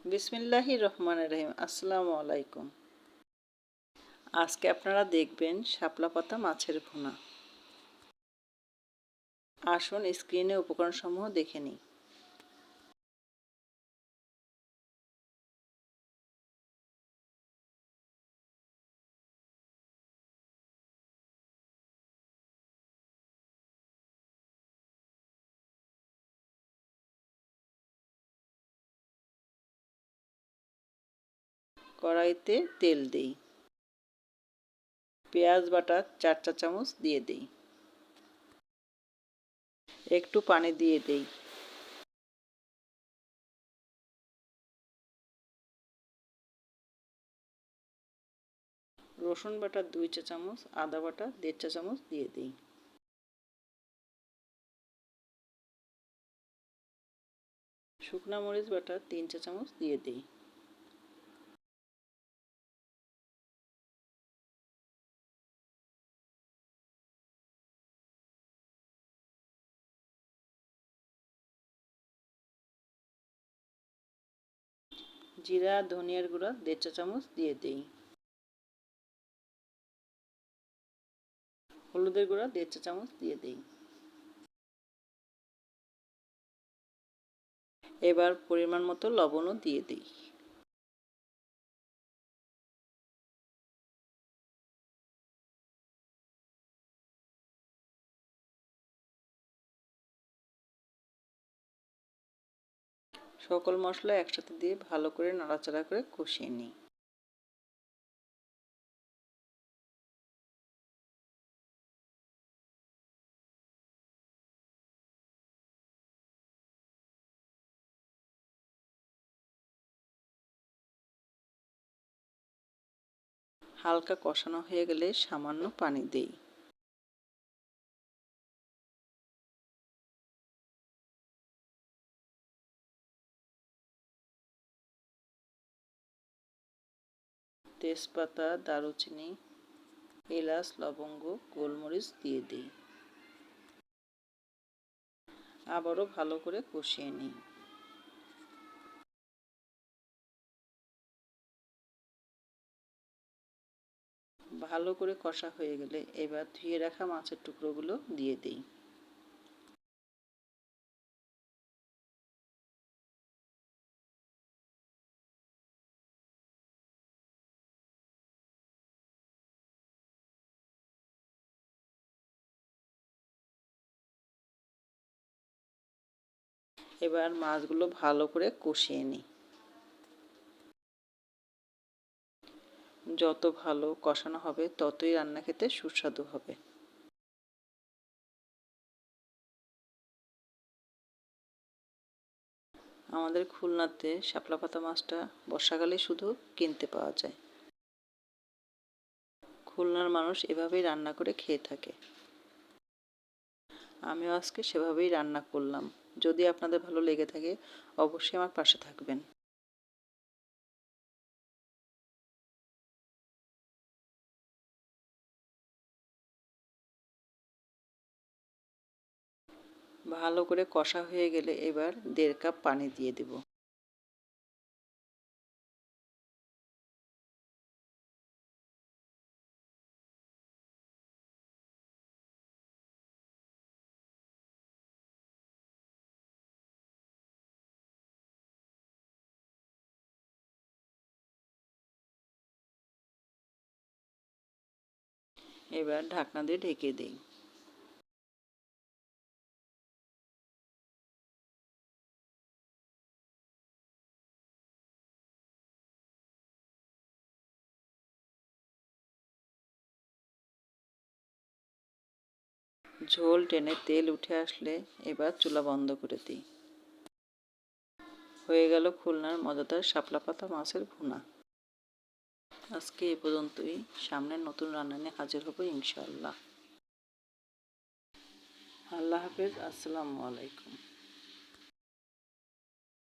বিসমিল্লাহির রহমানির রহিম। আসসালামু আলাইকুম। আজকে আপনারা দেখবেন শাপলা পাতা মাছের ভুনা। আসুন স্ক্রিনে উপকরণসমূহ দেখে নিই। কড়াইতে তেল দেই, পেঁয়াজ বাটা 4 চা চামচ দিয়ে দেই, একটু পানি দিয়ে দেই, রসুন বাটা 2 চা চামচ, আদা বাটা 1.5 চা চামচ দিয়ে দিই, শুকনা মরিচ বাটা 3 চা চামচ দিয়ে দিই, জিরা ধনিয়ার গুঁড়া 1.5 চা চামচ দিয়ে দিই, হলুদের গুঁড়া 1.5 চা চামচ দিয়ে দিই। এবার পরিমাণ মতো লবণও দিয়ে দিই। সকল মশলা একসাথে দিয়ে ভালো করে নাড়াচাড়া করে কষিয়ে নিই। হালকা কষানো হয়ে গেলে সামান্য পানি দেই। তেজপাতা, দারুচিনি, এলাচ, লবঙ্গ, গোলমরিচ দিয়ে দিই। আবারও ভালো করে কষিয়ে নিই। ভালো করে কষা হয়ে গেলে এবার ধুয়ে রাখা মাছের টুকরোগুলো দিয়ে দিই। এবার মাছগুলো ভালো করে কষিয়ে নিই। যত ভালো কষানো হবে ততই রান্না খেতে সুস্বাদু হবে। আমাদের খুলনাতে শাপলা পাতা মাছটা বর্ষাকালে শুধু কিনতে পাওয়া যায়। খুলনার মানুষ এভাবেই রান্না করে খেয়ে থাকে। আমিও আজকে সেভাবেই রান্না করলাম। যদি আপনাদের ভালো লেগে থাকে অবশ্যই আমার পাশে থাকবেন। ভালো করে কষা হয়ে গেলে এবার 1.5 কাপ পানি দিয়ে দেব। এবার ঢাকনা দিয়ে ঢেকে দিই। ঝোল টেনে তেল উঠে আসলে এবার চুলা বন্ধ করে দিই। হয়ে গেল খুলনার মজাদার শাপলা পাতা মাছের ভুনা। আজকে এ পর্যন্তই। সামনে নতুন রান্না নিয়ে হাজির হব ইনশাআল্লাহ। আল্লাহ হাফেজ। আসসালামু আলাইকুম।